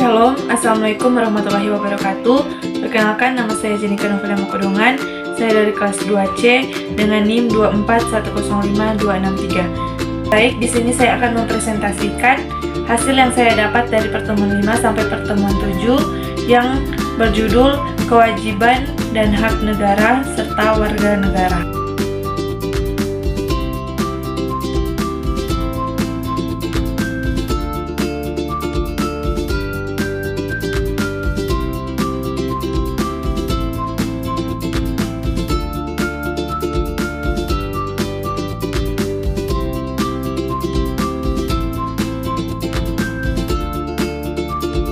Shalom, Assalamualaikum warahmatullahi wabarakatuh. Perkenalkan, nama saya Jenika Novela Mokodongan. Saya dari kelas 2C dengan NIM 24105-263. Baik, di sini saya akan mempresentasikan hasil yang saya dapat dari pertemuan 5 sampai pertemuan 7 yang berjudul Kewajiban dan Hak Negara serta Warga Negara.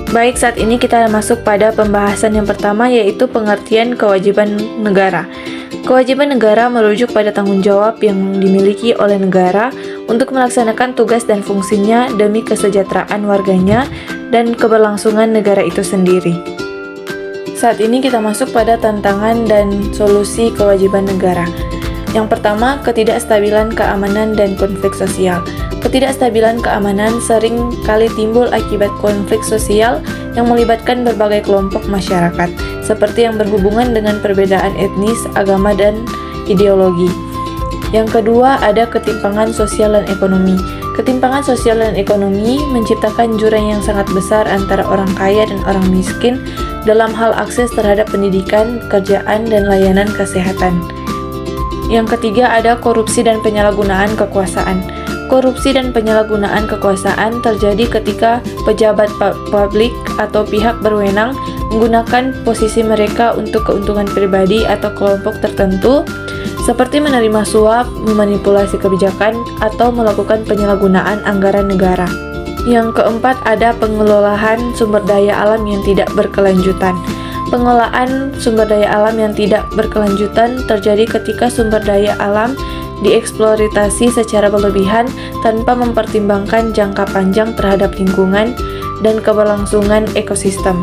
Baik, saat ini kita masuk pada pembahasan yang pertama, yaitu pengertian kewajiban negara. Kewajiban negara merujuk pada tanggung jawab yang dimiliki oleh negara untuk melaksanakan tugas dan fungsinya demi kesejahteraan warganya dan keberlangsungan negara itu sendiri. Saat ini kita masuk pada tantangan dan solusi kewajiban negara. Yang pertama, ketidakstabilan keamanan dan konflik sosial. Ketidakstabilan keamanan sering kali timbul akibat konflik sosial yang melibatkan berbagai kelompok masyarakat, seperti yang berhubungan dengan perbedaan etnis, agama, dan ideologi. Yang kedua, ada ketimpangan sosial dan ekonomi. Ketimpangan sosial dan ekonomi menciptakan jurang yang sangat besar antara orang kaya dan orang miskin dalam hal akses terhadap pendidikan, pekerjaan, dan layanan kesehatan. Yang ketiga, ada korupsi dan penyalahgunaan kekuasaan. Korupsi dan penyalahgunaan kekuasaan terjadi ketika pejabat publik atau pihak berwenang menggunakan posisi mereka untuk keuntungan pribadi atau kelompok tertentu, seperti menerima suap, memanipulasi kebijakan, atau melakukan penyalahgunaan anggaran negara. Yang keempat, ada pengelolaan sumber daya alam yang tidak berkelanjutan. Pengelolaan sumber daya alam yang tidak berkelanjutan terjadi ketika sumber daya alam dieksploitasi secara berlebihan tanpa mempertimbangkan jangka panjang terhadap lingkungan dan keberlangsungan ekosistem.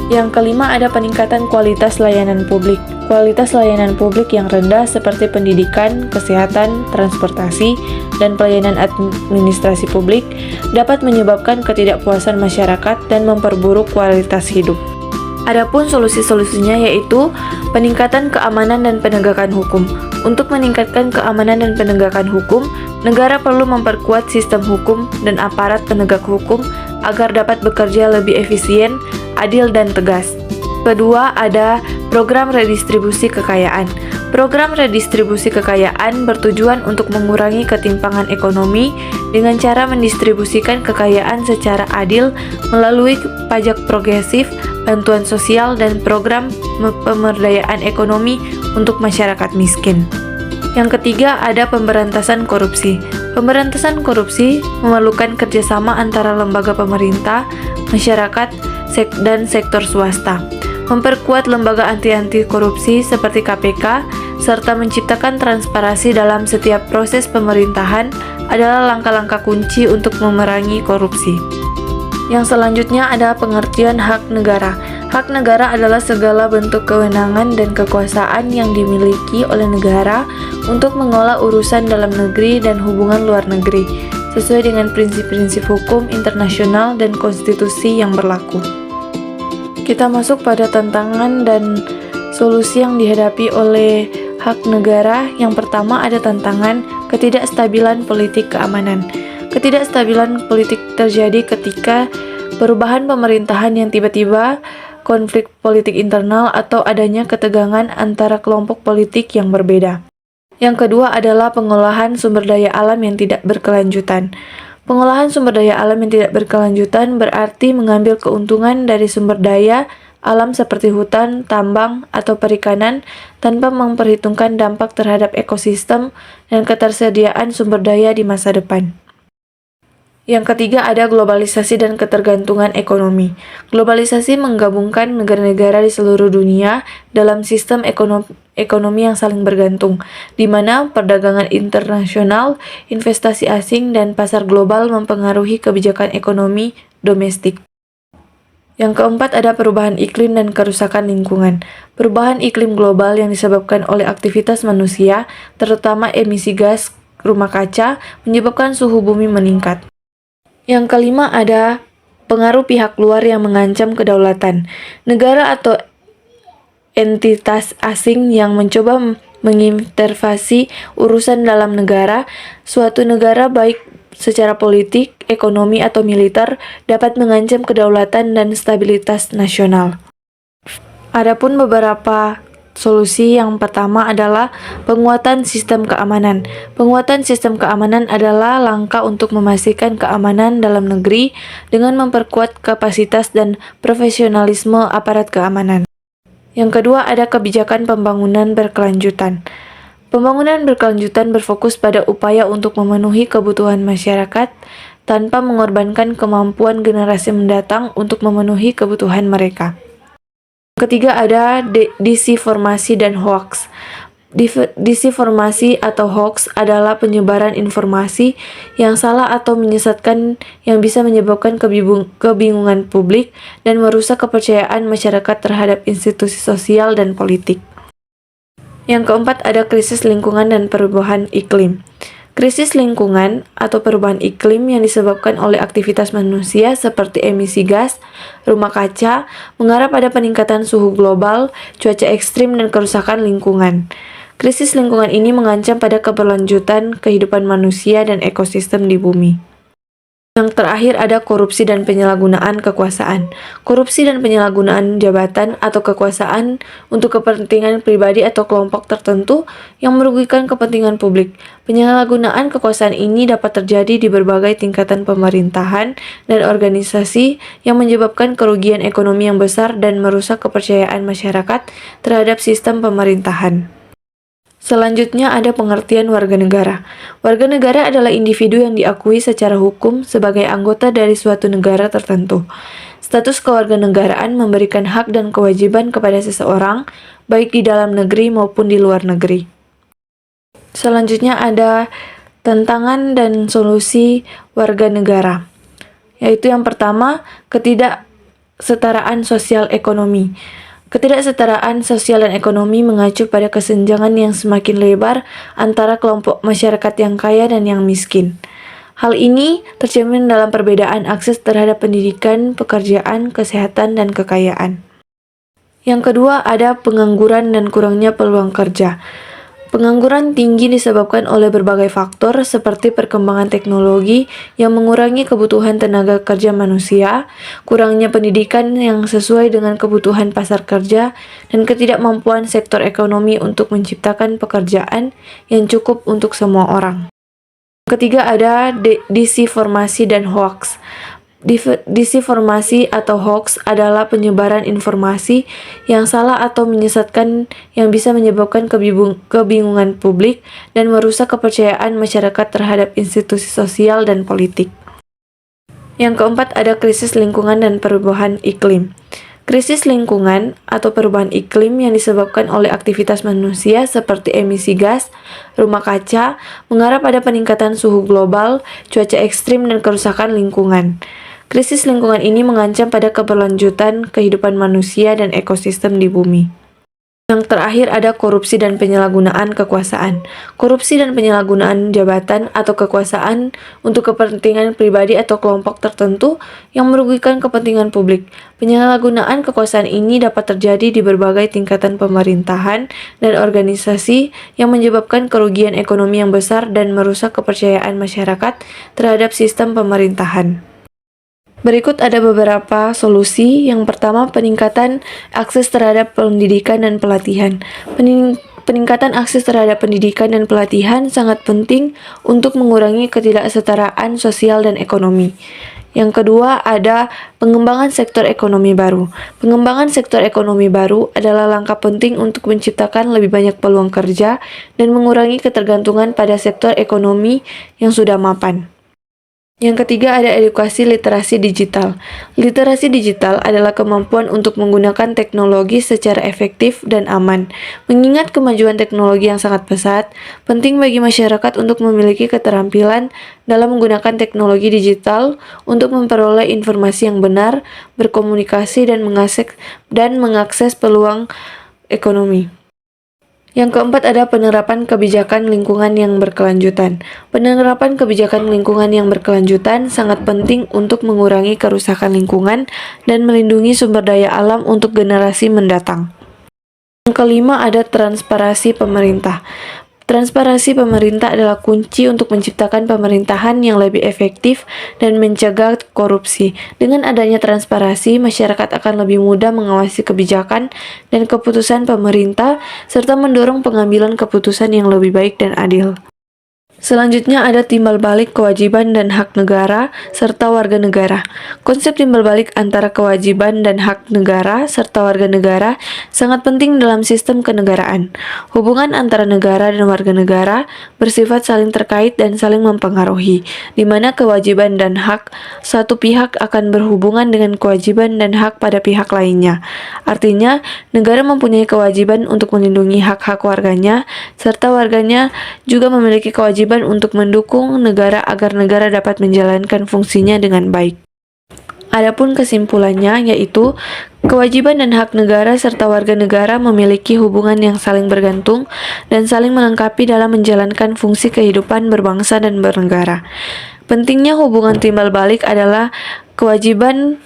Yang kelima, ada peningkatan kualitas layanan publik. Kualitas layanan publik yang rendah seperti pendidikan, kesehatan, transportasi, dan pelayanan administrasi publik dapat menyebabkan ketidakpuasan masyarakat dan memperburuk kualitas hidup. Adapun solusi-solusinya yaitu peningkatan keamanan dan penegakan hukum. Untuk meningkatkan keamanan dan penegakan hukum, negara perlu memperkuat sistem hukum dan aparat penegak hukum agar dapat bekerja lebih efisien, adil, dan tegas. Kedua, ada program redistribusi kekayaan. Program redistribusi kekayaan bertujuan untuk mengurangi ketimpangan ekonomi dengan cara mendistribusikan kekayaan secara adil melalui pajak progresif, bantuan sosial, dan program pemberdayaan ekonomi untuk masyarakat miskin. Yang ketiga, ada pemberantasan korupsi. Pemberantasan korupsi memerlukan kerjasama antara lembaga pemerintah, masyarakat, dan sektor swasta. Memperkuat lembaga anti korupsi seperti KPK, serta menciptakan transparansi dalam setiap proses pemerintahan adalah langkah-langkah kunci untuk memerangi korupsi. Yang selanjutnya ada pengertian hak negara. Hak negara adalah segala bentuk kewenangan dan kekuasaan yang dimiliki oleh negara untuk mengelola urusan dalam negeri dan hubungan luar negeri, sesuai dengan prinsip-prinsip hukum internasional dan konstitusi yang berlaku. Kita masuk pada tantangan dan solusi yang dihadapi oleh hak negara. Yang pertama, ada tantangan ketidakstabilan politik keamanan. Ketidakstabilan politik terjadi ketika perubahan pemerintahan yang tiba-tiba, konflik politik internal, atau adanya ketegangan antara kelompok politik yang berbeda. Yang kedua adalah pengolahan sumber daya alam yang tidak berkelanjutan. Pengolahan sumber daya alam yang tidak berkelanjutan berarti mengambil keuntungan dari sumber daya alam seperti hutan, tambang, atau perikanan tanpa memperhitungkan dampak terhadap ekosistem dan ketersediaan sumber daya di masa depan. Yang ketiga ada globalisasi dan ketergantungan ekonomi. Globalisasi menggabungkan negara-negara di seluruh dunia dalam sistem ekonomi yang saling bergantung, di mana perdagangan internasional, investasi asing, dan pasar global mempengaruhi kebijakan ekonomi domestik. Yang keempat ada perubahan iklim dan kerusakan lingkungan. Perubahan iklim global yang disebabkan oleh aktivitas manusia, terutama emisi gas rumah kaca, menyebabkan suhu bumi meningkat. Yang kelima ada pengaruh pihak luar yang mengancam kedaulatan negara atau entitas asing yang mencoba mengintervensi urusan dalam negara. Suatu negara baik secara politik, ekonomi, atau militer dapat mengancam kedaulatan dan stabilitas nasional. Adapun beberapa solusi, yang pertama adalah penguatan sistem keamanan. Penguatan sistem keamanan adalah langkah untuk memastikan keamanan dalam negeri dengan memperkuat kapasitas dan profesionalisme aparat keamanan. Yang kedua ada kebijakan pembangunan berkelanjutan. Pembangunan berkelanjutan berfokus pada upaya untuk memenuhi kebutuhan masyarakat tanpa mengorbankan kemampuan generasi mendatang untuk memenuhi kebutuhan mereka. Ketiga ada disinformasi dan hoax. Disinformasi atau hoax adalah penyebaran informasi yang salah atau menyesatkan yang bisa menyebabkan kebingungan publik dan merusak kepercayaan masyarakat terhadap institusi sosial dan politik. Yang keempat ada krisis lingkungan dan perubahan iklim. Krisis lingkungan atau perubahan iklim yang disebabkan oleh aktivitas manusia seperti emisi gas rumah kaca mengarah pada peningkatan suhu global, cuaca ekstrim, dan kerusakan lingkungan. Krisis lingkungan ini mengancam pada keberlanjutan kehidupan manusia dan ekosistem di bumi. Yang terakhir ada korupsi dan penyalahgunaan kekuasaan. Korupsi dan penyalahgunaan jabatan atau kekuasaan untuk kepentingan pribadi atau kelompok tertentu yang merugikan kepentingan publik. Penyalahgunaan kekuasaan ini dapat terjadi di berbagai tingkatan pemerintahan dan organisasi yang menyebabkan kerugian ekonomi yang besar dan merusak kepercayaan masyarakat terhadap sistem pemerintahan. Selanjutnya ada pengertian warga negara. Warga negara adalah individu yang diakui secara hukum sebagai anggota dari suatu negara tertentu. Status kewarganegaraan memberikan hak dan kewajiban kepada seseorang, baik di dalam negeri maupun di luar negeri. Selanjutnya ada tantangan dan solusi warga negara, yaitu yang pertama, ketidaksetaraan sosial ekonomi. Ketidaksetaraan sosial dan ekonomi mengacu pada kesenjangan yang semakin lebar antara kelompok masyarakat yang kaya dan yang miskin. Hal ini tercermin dalam perbedaan akses terhadap pendidikan, pekerjaan, kesehatan, dan kekayaan. Yang kedua ada pengangguran dan kurangnya peluang kerja. Pengangguran tinggi disebabkan oleh berbagai faktor seperti perkembangan teknologi yang mengurangi kebutuhan tenaga kerja manusia, kurangnya pendidikan yang sesuai dengan kebutuhan pasar kerja, dan ketidakmampuan sektor ekonomi untuk menciptakan pekerjaan yang cukup untuk semua orang. Ketiga ada disinformasi dan hoax. Disinformasi atau hoax adalah penyebaran informasi yang salah atau menyesatkan yang bisa menyebabkan kebingungan publik dan merusak kepercayaan masyarakat terhadap institusi sosial dan politik. Yang keempat ada krisis lingkungan dan perubahan iklim. Krisis lingkungan atau perubahan iklim yang disebabkan oleh aktivitas manusia seperti emisi gas rumah kaca mengarah pada peningkatan suhu global, cuaca ekstrim, dan kerusakan lingkungan. Krisis lingkungan ini mengancam pada keberlanjutan kehidupan manusia dan ekosistem di bumi. Yang terakhir ada korupsi dan penyalahgunaan kekuasaan. Korupsi dan penyalahgunaan jabatan atau kekuasaan untuk kepentingan pribadi atau kelompok tertentu yang merugikan kepentingan publik. Penyalahgunaan kekuasaan ini dapat terjadi di berbagai tingkatan pemerintahan dan organisasi yang menyebabkan kerugian ekonomi yang besar dan merusak kepercayaan masyarakat terhadap sistem pemerintahan. Berikut ada beberapa solusi. Yang pertama, peningkatan akses terhadap pendidikan dan pelatihan. Peningkatan akses terhadap pendidikan dan pelatihan sangat penting untuk mengurangi ketidaksetaraan sosial dan ekonomi. Yang kedua, ada pengembangan sektor ekonomi baru. Pengembangan sektor ekonomi baru adalah langkah penting untuk menciptakan lebih banyak peluang kerja dan mengurangi ketergantungan pada sektor ekonomi yang sudah mapan. Yang ketiga ada edukasi literasi digital. Literasi digital adalah kemampuan untuk menggunakan teknologi secara efektif dan aman. Mengingat kemajuan teknologi yang sangat pesat, penting bagi masyarakat untuk memiliki keterampilan dalam menggunakan teknologi digital untuk memperoleh informasi yang benar, berkomunikasi, dan mengakses peluang ekonomi. Yang keempat ada penerapan kebijakan lingkungan yang berkelanjutan. Penerapan kebijakan lingkungan yang berkelanjutan sangat penting untuk mengurangi kerusakan lingkungan dan melindungi sumber daya alam untuk generasi mendatang. Yang kelima ada transparansi pemerintah. Transparansi pemerintah adalah kunci untuk menciptakan pemerintahan yang lebih efektif dan mencegah korupsi. Dengan adanya transparansi, masyarakat akan lebih mudah mengawasi kebijakan dan keputusan pemerintah, serta mendorong pengambilan keputusan yang lebih baik dan adil. Selanjutnya ada timbal balik kewajiban dan hak negara serta warga negara. Konsep timbal balik antara kewajiban dan hak negara serta warga negara sangat penting dalam sistem kenegaraan. Hubungan antara negara dan warga negara bersifat saling terkait dan saling mempengaruhi, di mana kewajiban dan hak satu pihak akan berhubungan dengan kewajiban dan hak pada pihak lainnya. Artinya, negara mempunyai kewajiban untuk melindungi hak-hak warganya, serta warganya juga memiliki kewajiban untuk mendukung negara agar negara dapat menjalankan fungsinya dengan baik. Adapun kesimpulannya yaitu kewajiban dan hak negara serta warga negara memiliki hubungan yang saling bergantung dan saling melengkapi dalam menjalankan fungsi kehidupan berbangsa dan bernegara. Pentingnya hubungan timbal balik adalah kewajiban